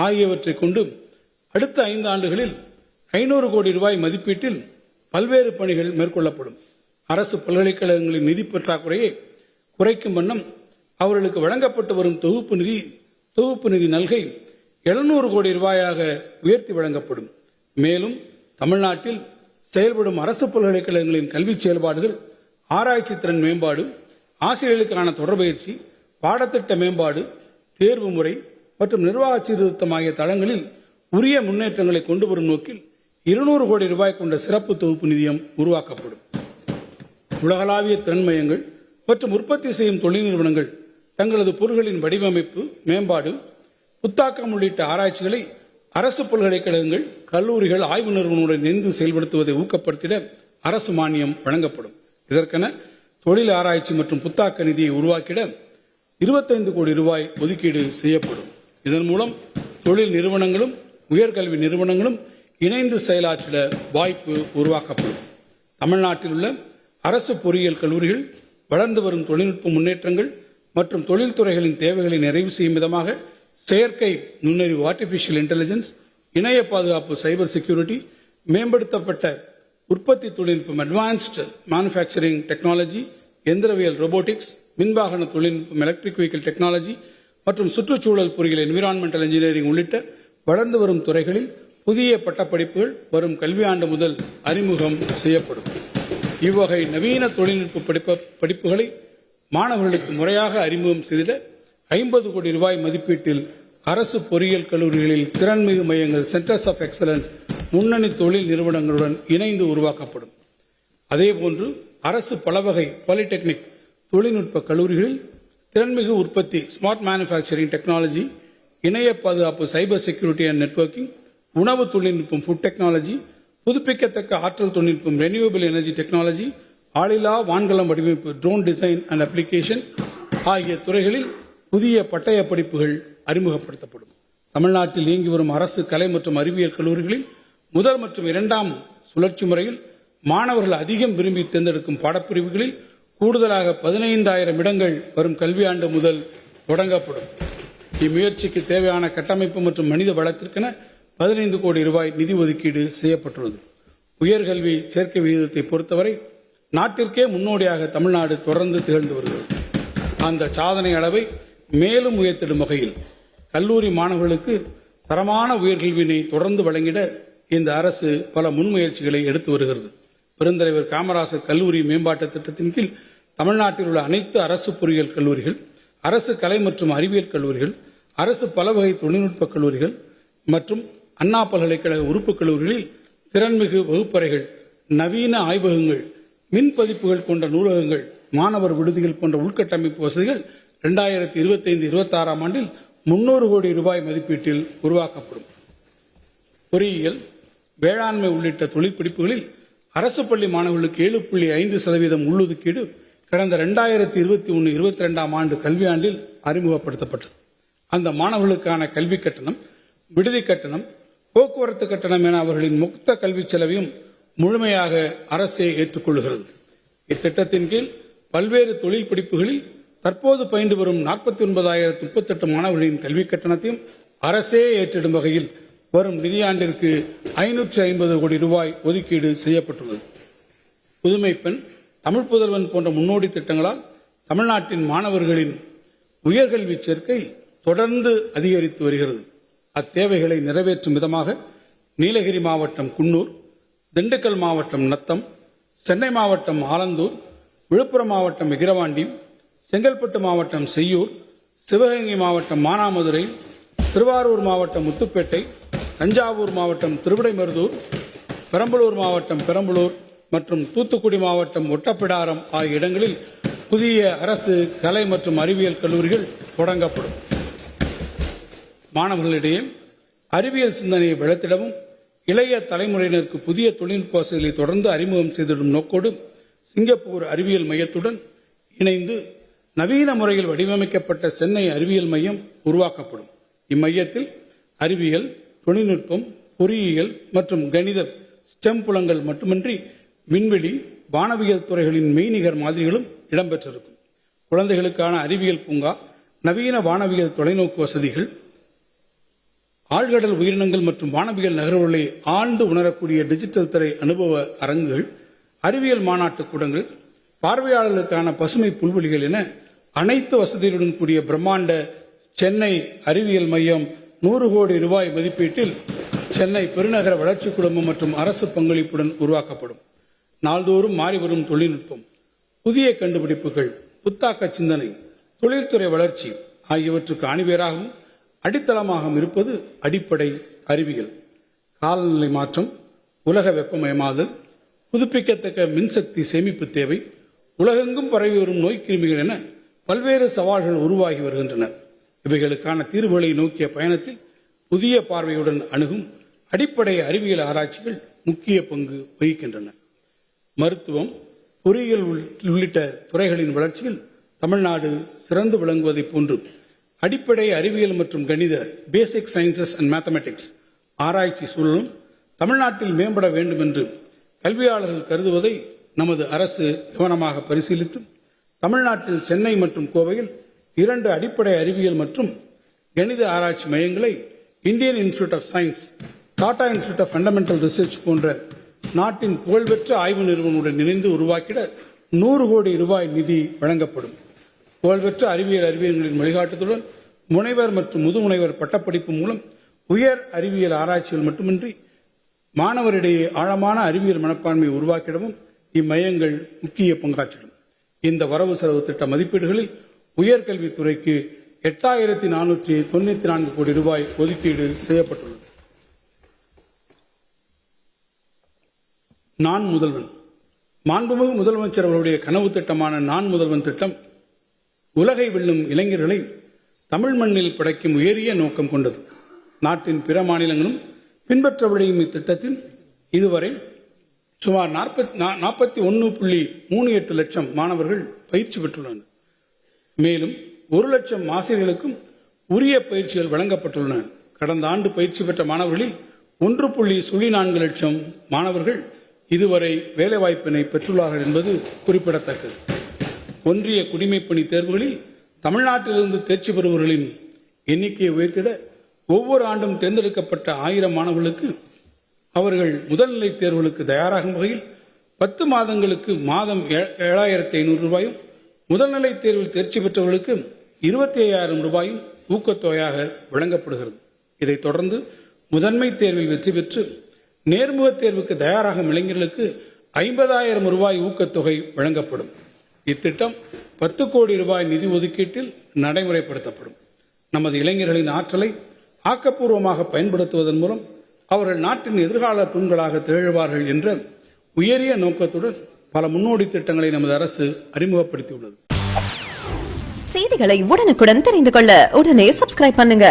ஆகியவற்றை கொண்டு அடுத்த 5 ஆண்டுகளில் 500 கோடி ரூபாய் மதிப்பீட்டில் பல்வேறு பணிகள் மேற்கொள்ளப்படும். அரசு பல்கலைக்கழகங்களின் நிதி பற்றாக்குறையை குறைக்கும் வண்ணம் அவர்களுக்கு வழங்கப்பட்டு வரும் தொகுப்பு நிதி நல்கை 700 கோடி ரூபாயாக உயர்த்தி வழங்கப்படும். மேலும் தமிழ்நாட்டில் செயல்படும் அரசு பல்கலைக்கழகங்களின் கல்வி செயல்பாடுகள், ஆராய்ச்சி திறன் மேம்பாடு, ஆசிரியர்களுக்கான தொடர்பயிற்சி, பாடத்திட்ட மேம்பாடு, தேர்வு முறை மற்றும் நிர்வாக சீர்திருத்தம் ஆகிய தளங்களில் உரிய முன்னேற்றங்களை கொண்டு வரும் நோக்கில் 200 கோடி ரூபாய் கொண்ட சிறப்பு தொகுப்பு நிதியம் உருவாக்கப்படும். உலகளாவிய திறன் மையங்கள் மற்றும் உற்பத்தி செய்யும் தொழில் நிறுவனங்கள் தங்களது பொருட்களின் வடிவமைப்பு, மேம்பாடு, புத்தாக்கம் உள்ளிட்ட ஆராய்ச்சிகளை அரசு பல்கலைக்கழகங்கள், கல்லூரிகள், ஆய்வு நிறுவனங்களுடன் இணைந்து செயல்படுத்துவதை ஊக்கப்படுத்திட அரசு மானியம் வழங்கப்படும். இதற்கென தொழில் ஆராய்ச்சி மற்றும் புத்தாக்க நிதியை உருவாக்கிட 25 கோடி ரூபாய் ஒதுக்கீடு செய்யப்படும். இதன் மூலம் தொழில் நிறுவனங்களும் உயர்கல்வி நிறுவனங்களும் இணைந்து செயலாற்றிட வாய்ப்பு உருவாக்கப்படும். தமிழ்நாட்டில் உள்ள அரசு பொறியியல் கல்லூரிகள் வளர்ந்து வரும் தொழில்நுட்ப முன்னேற்றங்கள் மற்றும் தொழில்துறைகளின் தேவைகளை நிறைவு செய்யும் விதமாக செயற்கை நுண்ணறிவு ஆர்டிபிஷியல் இன்டெலிஜென்ஸ், இணைய பாதுகாப்பு சைபர் செக்யூரிட்டி, மேம்படுத்தப்பட்ட உற்பத்தி தொழில்நுட்பம் அட்வான்ஸ்டு மேனுஃபேக்சரிங் டெக்னாலஜி, எந்திரவியல் ரோபோட்டிக்ஸ், மின்வாகன தொழில்நுட்பம் எலக்ட்ரிக் வெஹிக்கிள் டெக்னாலஜி மற்றும் சுற்றுச்சூழல் பொறியியல் என்விரான்மெண்டல் இன்ஜினியரிங் உள்ளிட்ட வளர்ந்து வரும் துறைகளில் புதிய பட்டப்படிப்புகள் வரும் கல்வியாண்டு முதல் அறிமுகம் செய்யப்படும். இவ்வகை நவீன தொழில்நுட்ப படிப்புகளை மாணவர்களுக்கு முறையாக அறிமுகம் செய்திட 50 கோடி ரூபாய் மதிப்பீட்டில் அரசு பொறியியல் கல்லூரிகளில் திறன்மிகு மையங்கள், சென்டர்ஸ் ஆஃப் எக்ஸலன்ஸ், முன்னணி தொழில் நிறுவனங்களுடன் இணைந்து உருவாக்கப்படும். அதேபோன்று அரசு பலவகை பாலிடெக்னிக் தொழில்நுட்ப கல்லூரிகளில் திறன்மிகு உற்பத்தி, ஸ்மார்ட் மேனுஃபேக்சரிங் டெக்னாலஜி, இணைய பாதுகாப்பு சைபர் செக்யூரிட்டி அண்ட் நெட்வொர்க்கிங், உணவு தொழில்நுட்பம் ஃபுட் டெக்னாலஜி, புதுப்பிக்கத்தக்க ஆற்றல் தொழில்நுட்பம் ரெனியூவபிள் எனர்ஜி டெக்னாலஜி, ஆளில்லா வான்கலம் வடிவமைப்பு ட்ரோன் டிசைன் அண்ட் அப்ளிகேஷன் ஆகிய துறைகளில் புதிய பட்டய படிப்புகள் அறிமுகப்படுத்தப்படும். தமிழ்நாட்டில் இயங்கி வரும் அரசு கலை மற்றும் அறிவியல் கல்லூரிகளில் முதல் மற்றும் 2ஆம் சுழற்சி முறையில் மாணவர்கள் அதிகம் விரும்பி தேர்ந்தெடுக்கும் பாடப்பிரிவுகளில் கூடுதலாக 15,000 இடங்கள் வரும் கல்வியாண்டு முதல் தொடங்கப்படும். இம்முயற்சிக்கு தேவையான கட்டமைப்பு மற்றும் மனித வளத்திற்கென 15 கோடி ரூபாய் நிதி ஒதுக்கீடு செய்யப்பட்டுள்ளது. உயர்கல்வி சேர்க்கை விகிதத்தை பொறுத்தவரை நாட்டிற்கே முன்னோடியாக தமிழ்நாடு தொடர்ந்து திகழ்ந்து வருகிறது. அந்த சாதனை அளவை மேலும் உயர்த்திடும் வகையில் கல்லூரி மாணவர்களுக்கு தரமான உயர்கல்வியினை தொடர்ந்து வழங்கிட இந்த அரசு பல முன்முயற்சிகளை எடுத்து வருகிறது. பெருந்தலைவர் காமராசர் கல்லூரி மேம்பாட்டு திட்டத்தின் கீழ் தமிழ்நாட்டில் உள்ள அனைத்து அரசு பொறியியல் கல்லூரிகள், அரசு கலை மற்றும் அறிவியல் கல்லூரிகள், அரசு பலவகை தொழில்நுட்ப கல்லூரிகள் மற்றும் அண்ணா பல்கலைக்கழக உறுப்பு கல்லூரிகளில் திறன்மிகு வகுப்பறைகள், நவீன ஆய்வகங்கள், மின் பதிப்புகள் கொண்ட நூலகங்கள், மாணவர் விடுதிகள் போன்ற உள்கட்டமைப்பு வசதிகள் 2025-26ஆம் ஆண்டில் 300 கோடி ரூபாய் மதிப்பீட்டில் உருவாக்கப்படும். பொறியியல், வேளாண்மை உள்ளிட்ட தொழில் படிப்புகளில் அரசு பள்ளி மாணவர்களுக்கு 7.5% உள்ளொதுக்கீடு கடந்த 2021-22ஆம் ஆண்டு கல்வியாண்டில் அறிமுகப்படுத்தப்பட்டது. அந்த மாணவர்களுக்கான கல்வி கட்டணம், விடுதி கட்டணம், போக்குவரத்து கட்டணம் என அவர்களின் மொத்த கல்வி செலவையும் முழுமையாக அரசே ஏற்றுக்கொள்கிறது. இத்திட்டத்தின் கீழ் பல்வேறு தொழில் படிப்புகளில் தற்போது பயின்று வரும் 49,038 மாணவர்களின் கல்வி கட்டணத்தையும் அரசே ஏற்றிடும் வகையில் வரும் நிதியாண்டிற்கு 550 கோடி ரூபாய் ஒதுக்கீடு செய்யப்பட்டுள்ளது. புதுமை பெண், தமிழ் புதல்வன் போன்ற முன்னோடி திட்டங்களால் தமிழ்நாட்டின் மாணவர்களின் உயர்கல்வி சேர்க்கை தொடர்ந்து அதிகரித்து வருகிறது. அத்தேவைகளை நிறைவேற்றும் விதமாக நீலகிரி மாவட்டம் குன்னூர், திண்டுக்கல் மாவட்டம் நத்தம், சென்னை மாவட்டம் ஆலந்தூர், விழுப்புரம் மாவட்டம் விக்கிரவாண்டி, செங்கல்பட்டு மாவட்டம் செய்யூர், சிவகங்கை மாவட்டம் மானாமதுரை, திருவாரூர் மாவட்டம் முத்துப்பேட்டை, தஞ்சாவூர் மாவட்டம் திருவிடைமருதூர், பெரம்பலூர் மாவட்டம் பெரம்பலூர் மற்றும் தூத்துக்குடி மாவட்டம் ஒட்டப்பிடாரம் ஆகிய இடங்களில் புதிய அரசு கலை மற்றும் அறிவியல் கல்லூரிகள் தொடங்கப்படும். மாணவர்களிடையே அறிவியல் சிந்தனையை வளர்த்திடவும் இளைய தலைமுறையினருக்கு புதிய தொழில்நுட்ப வசதிகளை தொடர்ந்து அறிமுகம் செய்திடும் நோக்கோடு சிங்கப்பூர் அறிவியல் மையத்துடன் இணைந்து நவீன முறையில் வடிவமைக்கப்பட்ட சென்னை அறிவியல் மையம் உருவாக்கப்படும். இம்மையத்தில் அறிவியல், தொழில்நுட்பம், பொறியியல் மற்றும் கணித ஸ்டெம் புலங்கள் மட்டுமின்றி விண்வெளி, வானவியல் துறைகளின் மெய்நிகர் மாதிரிகளும் இடம்பெற்றிருக்கும். குழந்தைகளுக்கான அறிவியல் பூங்கா, நவீன வானவியல் தொலைநோக்கு வசதிகள், ஆழ்கடல் உயிரினங்கள் மற்றும் வானவியல் நகர்வுகளை ஆழ்ந்து உணரக்கூடிய டிஜிட்டல் திரை அனுபவ அரங்குகள், அறிவியல் மாநாட்டு கூடங்கள், பார்வையாளர்களுக்கான பசுமை புல்வெளிகள் என அனைத்து வசதிகளுடன் கூடிய பிரம்மாண்ட சென்னை அறிவியல் மையம் 100 கோடி ரூபாய் மதிப்பீட்டில் சென்னை பெருநகர வளர்ச்சி குழுமம் மற்றும் அரசு பங்களிப்புடன் உருவாக்கப்படும். நாள்தோறும் மாறிவரும் தொழில்நுட்பம், புதிய கண்டுபிடிப்புகள், புத்தாக்க சிந்தனை, தொழில்துறை வளர்ச்சி ஆகியவற்றுக்கு அணிவேராகவும் அடித்தளமாகவும் இருப்பது அடிப்படை அறிவியல். காலநிலை மாற்றம், உலக வெப்பமயமாதல், புதுப்பிக்கத்தக்க மின்சக்தி சேமிப்பு தேவை, உலகெங்கும் பரவி வரும் நோய்க்கிருமிகள் என பல்வேறு சவால்கள் உருவாகி வருகின்றன. இவைகளுக்கான தீர்வுகளை நோக்கிய பயணத்தில் புதிய பார்வையுடன் அணுகும் அடிப்படை அறிவியல் ஆராய்ச்சிகள் முக்கிய பங்கு வகிக்கின்றன. மருத்துவம், பொறியியல் உள்ளிட்ட துறைகளின் வளர்ச்சியில் தமிழ்நாடு சிறந்து விளங்குவதைப் போன்று அடிப்படை அறிவியல் மற்றும் கணித பேசிக் சயின்சஸ் அண்ட் மேத்தமெட்டிக்ஸ் ஆராய்ச்சி சூழலும் தமிழ்நாட்டில் மேம்பட வேண்டும் என்று கல்வியாளர்கள் கருதுவதை நமது அரசு கவனமாக பரிசீலித்து தமிழ்நாட்டில் சென்னை மற்றும் கோவையில் 2 அடிப்படை அறிவியல் மற்றும் கணித ஆராய்ச்சி மையங்களை Indian Institute of Science, Tata Institute of Fundamental Research போன்ற நாட்டின் புகழ்பெற்ற ஆய்வு நிறுவனங்களுடன் இணைந்து உருவாக்கிட 100 கோடி ரூபாய் நிதி வழங்கப்படும். புகழ்பெற்ற அறிவியல்களின் வழிகாட்டுதலுடன் முனைவர் மற்றும் முதுமுனைவர் பட்டப்படிப்பு மூலம் உயர் அறிவியல் ஆராய்ச்சிகள் மட்டுமின்றி மாணவரிடையே ஆழமான அறிவியல் மனப்பான்மையை உருவாக்கிடவும் இம்மையங்கள் முக்கிய பங்காற்றிடும். இந்த வரவு செலவு திட்ட மதிப்பீடுகளில் உயர்கல்வித்துறைக்கு 8494 கோடி ரூபாய் ஒதுக்கீடு செய்யப்பட்டுள்ளது. நான் முதல்வன். மாண்புமிகு முதலமைச்சர் அவருடைய கனவு திட்டமான நான் முதல்வன் திட்டம் உலகை வெல்லும் இளைஞர்களை தமிழ் மண்ணில் படைக்கும் உயரிய நோக்கம் கொண்டது. நாட்டின் பிற மாநிலங்களும் பின்பற்ற விளையும் இத்திட்டத்தில் இதுவரை சுமார் 41.38 லட்சம் மாணவர்கள் பயிற்சி பெற்றுள்ளனர். மேலும் 1 லட்சம் ஆசிரியர்களுக்கும் உரிய பயிற்சிகள் வழங்கப்பட்டுள்ளன. கடந்த ஆண்டு பயிற்சி பெற்ற மாணவர்களில் 1.04 லட்சம் மாணவர்கள் இதுவரை வேலைவாய்ப்பினை பெற்றுள்ளார்கள் என்பது குறிப்பிடத்தக்கது. ஒன்றிய குடிமைப்பணி தேர்வுகளில் தமிழ்நாட்டிலிருந்து தேர்ச்சி பெறுபவர்களின் எண்ணிக்கையை உயர்த்திட ஒவ்வொரு ஆண்டும் தேர்ந்தெடுக்கப்பட்ட 1000 மாணவர்களுக்கு அவர்கள் முதல்நிலை தேர்வுகளுக்கு தயாராகும் வகையில் 10 மாதங்களுக்கு மாதம் 7500 ரூபாயும், முதல்நிலை தேர்வில் தேர்ச்சி பெற்றவர்களுக்கு 25,000 ரூபாயும் ஊக்கத்தொகையாக வழங்கப்படுகிறது. இதைத் தொடர்ந்து முதன்மை தேர்வில் வெற்றி பெற்று நேர்முக தேர்வுக்கு தயாராகும் இளைஞர்களுக்கு 50,000 ரூபாய் ஊக்கத்தொகை வழங்கப்படும். இத்திட்டம் 10 கோடி ரூபாய் நிதி ஒதுக்கீட்டில் நடைமுறைப்படுத்தப்படும். நமது இளைஞர்களின் ஆற்றலை ஆக்கப்பூர்வமாக பயன்படுத்துவதன் மூலம் அவர்கள் நாட்டின் எதிர்கால தூண்களாக திகழ்வார்கள் என்ற உயரிய நோக்கத்துடன் பல முன்னோடி திட்டங்களை நமது அரசு அறிமுகப்படுத்தியுள்ளது. செய்திகளை உடனுக்குடன் தெரிந்து கொள்ள உடனே சப்ஸ்கிரைப் பண்ணுங்க.